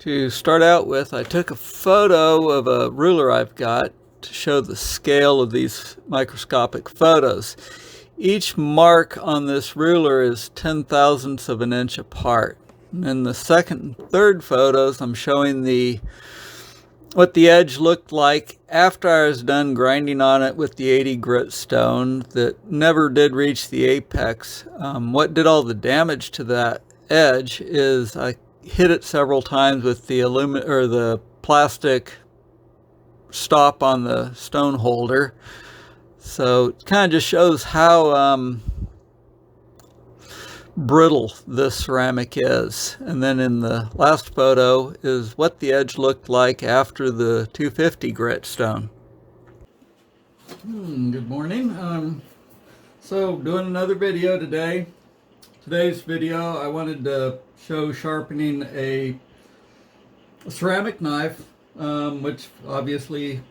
To start out with, I took a photo of a ruler I've got to show the scale of these microscopic photos. Each mark on this ruler is 10,000ths of an inch apart. And in the second and third photos, I'm showing what the edge looked like after I was done grinding on it with the 80 grit stone that never did reach the apex. What did all the damage to that edge is I hit it several times with the the plastic stop on the stone holder. So it kind of just shows how brittle this ceramic is. And then in the last photo is what the edge looked like after the 250 grit stone. Good morning. So doing another video today. Today's video I wanted to show sharpening a ceramic knife, which obviously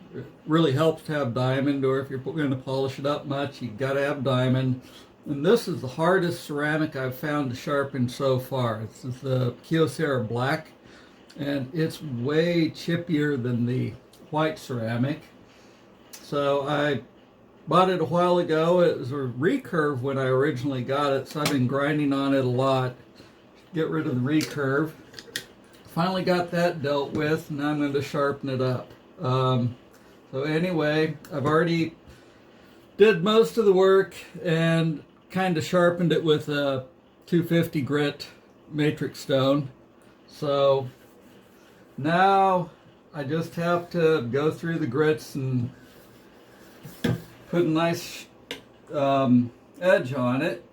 really helps to have diamond, or if you're going to polish it up much, you got to have diamond. And this is the hardest ceramic I've found to sharpen so far. This is the Kyocera Black, and it's way chippier than the white ceramic. So I bought it a while ago. It was a recurve when I originally got it, so I've been grinding on it a lot to get rid of the recurve. Finally got that dealt with, and now I'm going to sharpen it up. So anyway, I've already did most of the work and kind of sharpened it with a 250 grit matrix stone. So now I just have to go through the grits and put a nice edge on it.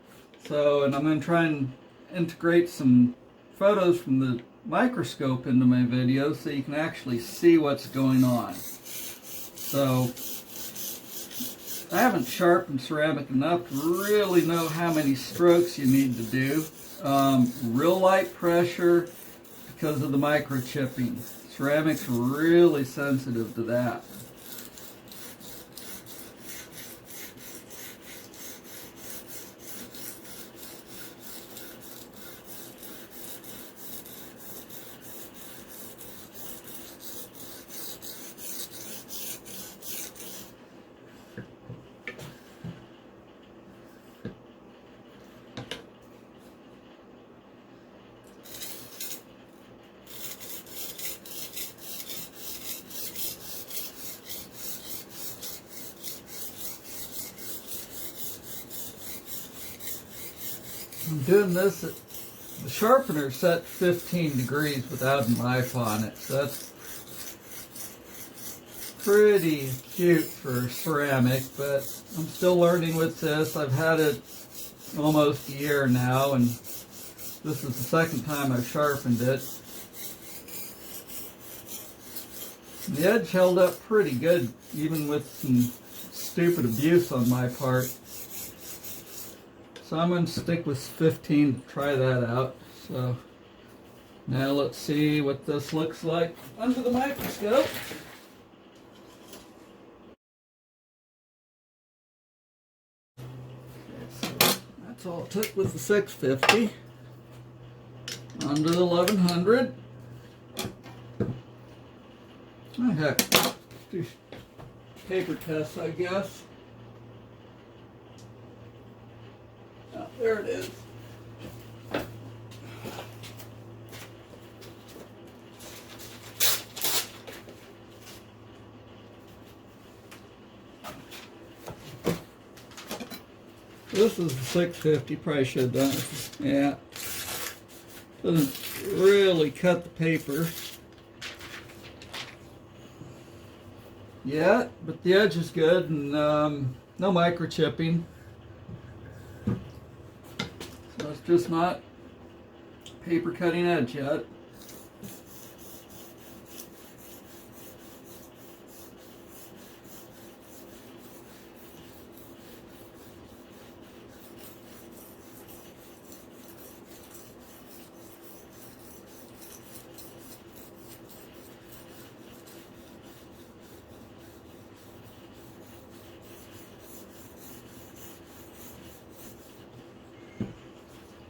And I'm going to try and integrate some photos from the microscope into my video so you can actually see what's going on. So I haven't sharpened ceramic enough to really know how many strokes you need to do. Real light pressure because of the microchipping. Ceramic's really sensitive to that. I'm doing this at the sharpener set 15 degrees without a knife on it, so that's pretty cute for ceramic, but I'm still learning with this. I've had it almost a year now, and this is the second time I've sharpened it. The edge held up pretty good, even with some stupid abuse on my part. So I'm going to stick with 15 to try that out. So now let's see what this looks like under the microscope. Okay, so that's all it took with the 650. Under the 1100. Oh heck, do paper tests, I guess. Oh, there it is. This is the 650, probably should have done it. Yeah. Doesn't really cut the paper yet, but the edge is good, and no microchipping. So it's just not paper cutting edge yet.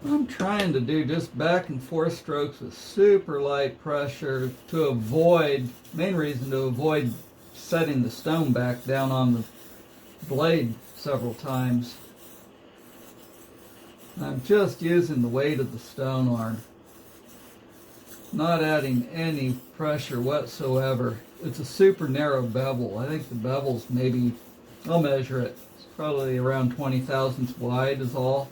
I'm trying to do just back and forth strokes with super light pressure to avoid, main reason to avoid setting the stone back down on the blade several times. I'm just using the weight of the stone arm, not adding any pressure whatsoever. It's a super narrow bevel. I think the bevel's maybe, I'll measure it, it's probably around 20 thousandths wide is all.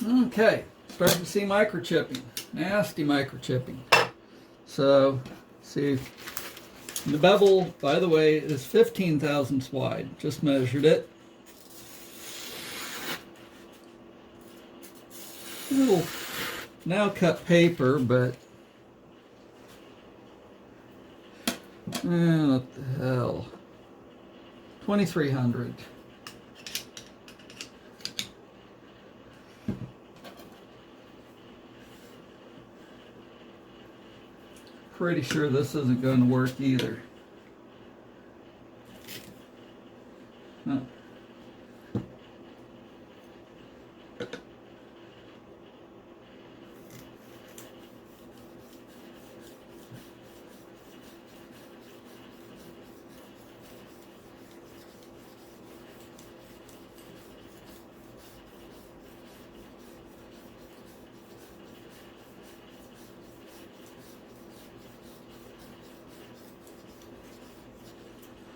Okay, starting to see microchipping, nasty microchipping. So, see, the bevel, by the way, is 15 thousandths wide. Just measured it. It'll now cut paper, but what the hell? 2300. Pretty sure this isn't going to work either. Huh.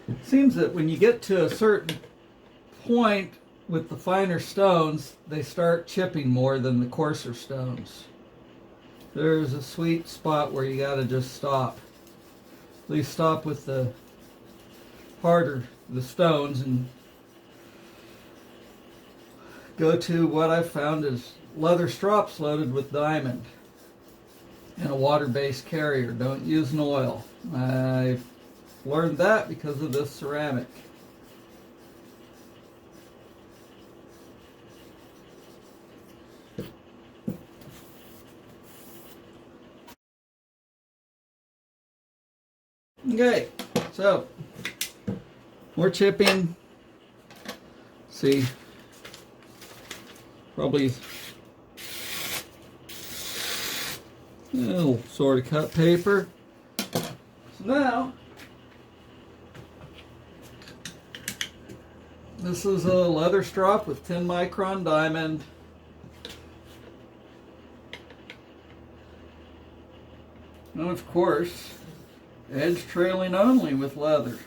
It seems that when you get to a certain point with the finer stones, they start chipping more than the coarser stones. There's a sweet spot where you gotta just stop. At least stop with the harder the stones and go to what I've found is leather strops loaded with diamond and a water-based carrier. Don't use an oil. I've learned that because of this ceramic. Okay, so more chipping. See, probably it'll sort of cut paper. So now, this is a leather strop with 10 micron diamond. And of course, edge trailing only with leather.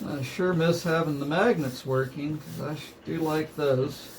I sure miss having the magnets working, because I do like those.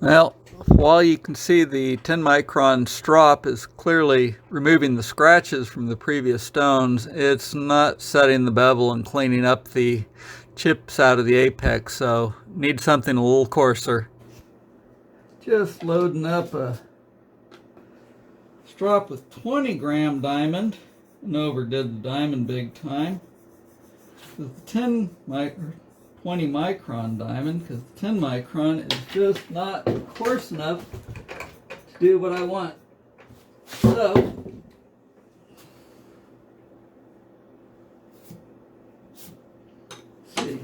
Well, while you can see the 10 micron strop is clearly removing the scratches from the previous stones, it's not setting the bevel and cleaning up the chips out of the apex, so need something a little coarser. Just loading up a strop with 20-gram diamond, and overdid the diamond big time. The 20 micron diamond, because the 10 micron is just not coarse enough to do what I want. So let's see.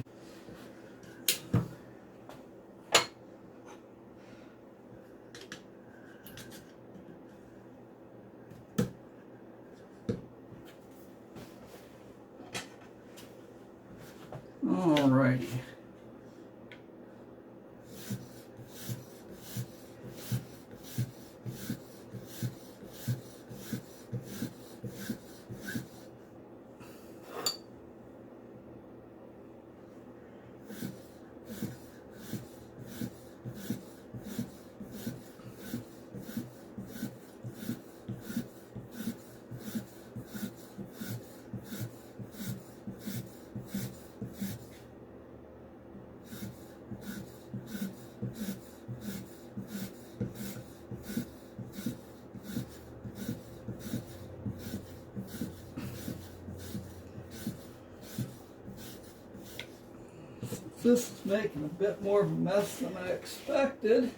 Alrighty. This is making a bit more of a mess than I expected.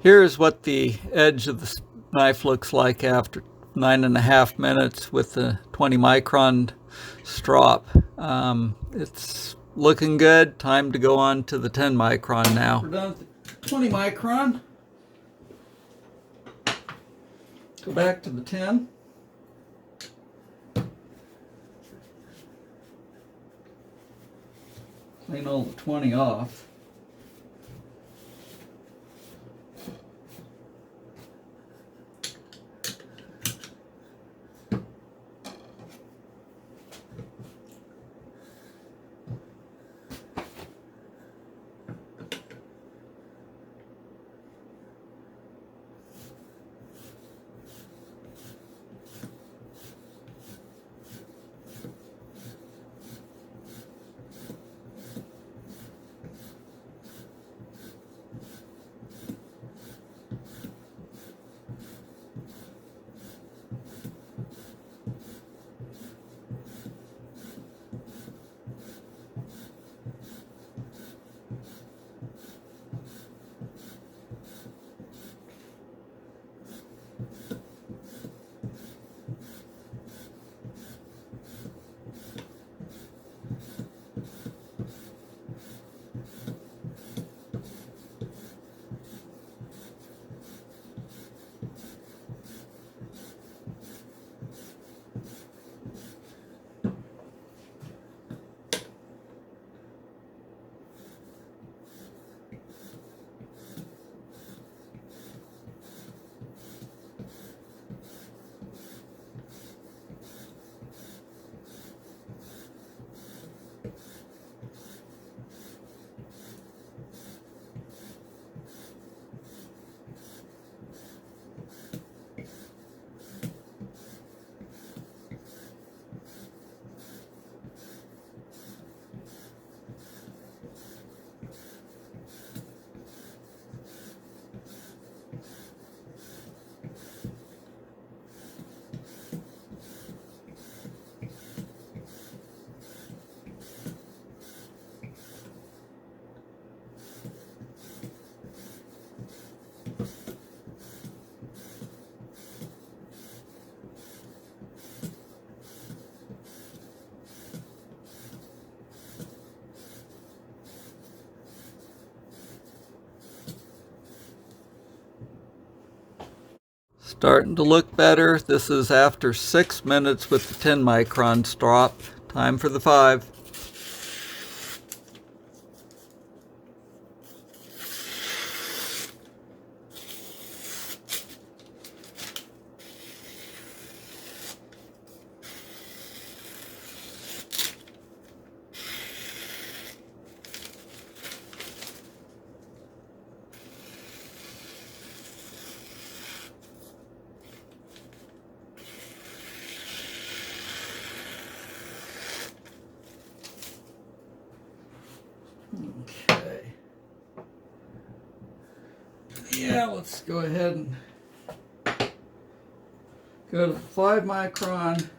Here's what the edge of the knife looks like after 9.5 minutes with the 20 micron strop. It's looking good. Time to go on to the 10 micron now. We're done with the 20 micron. Go back to the 10. Clean all the 20 off. Starting to look better. This is after 6 minutes with the 10 micron strop. Time for the 5. Okay. Yeah, let's go ahead and go to 5 micron.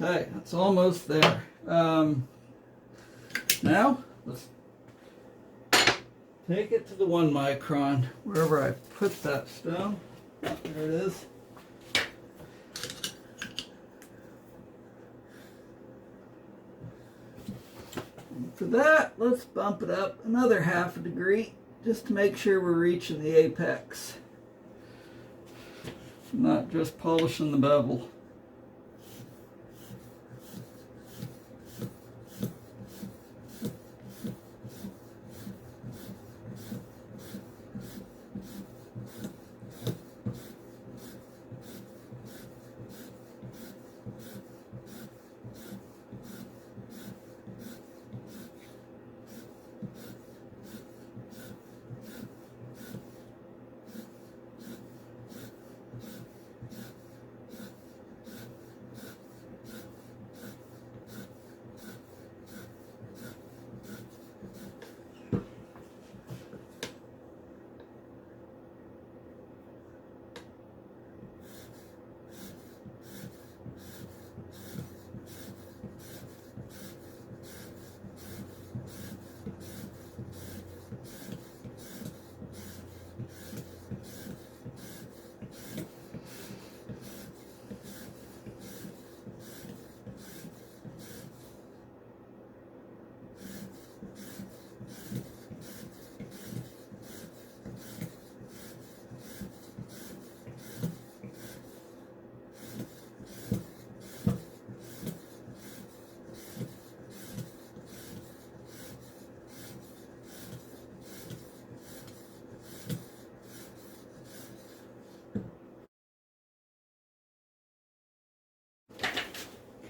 Okay, that's almost there. Now, let's take it to the 1 micron, wherever I put that stone. There it is. And for that, let's bump it up another 1/2 degree, just to make sure we're reaching the apex. Not just polishing the bevel.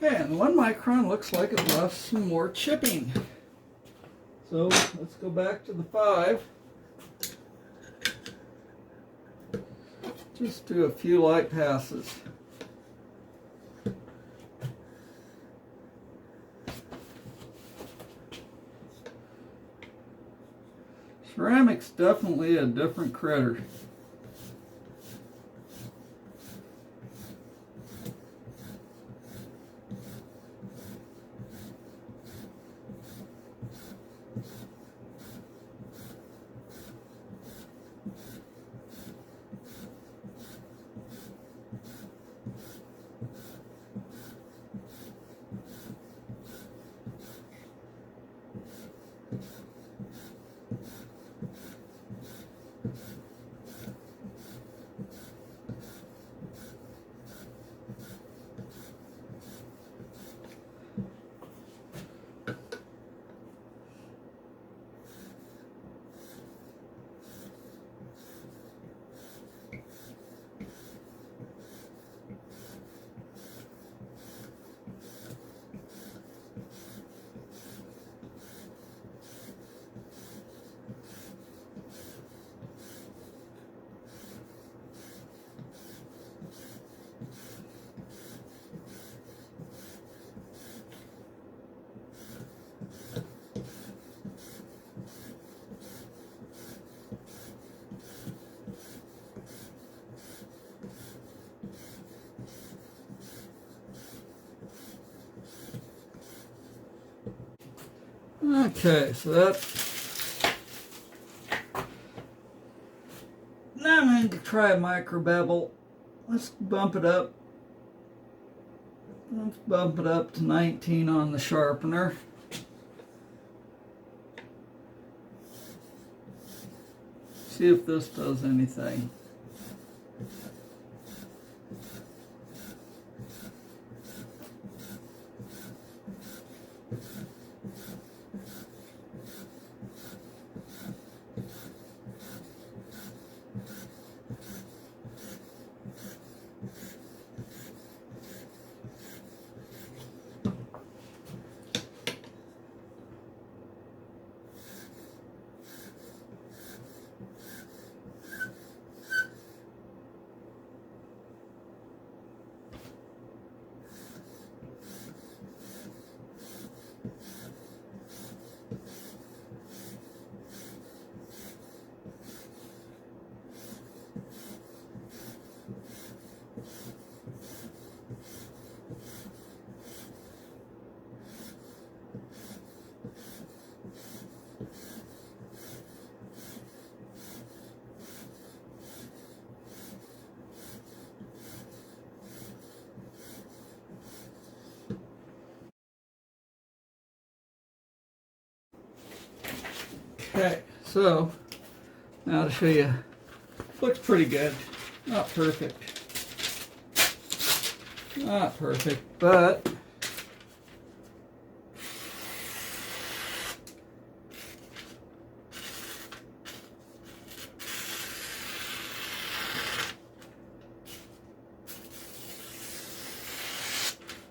Okay, and 1 micron looks like it left some more chipping. So let's go back to the 5. Just do a few light passes. Ceramic's definitely a different critter. Okay, so that's... Now I'm going to try a micro-bevel. Let's bump it up. Let's bump it up to 19 on the sharpener. See if this does anything. Okay, so now to show you, looks pretty good. Not perfect. Not perfect, but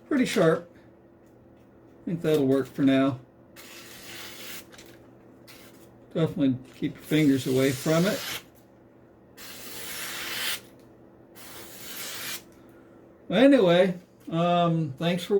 pretty sharp. I think that'll work for now. Definitely keep your fingers away from it. Anyway, thanks for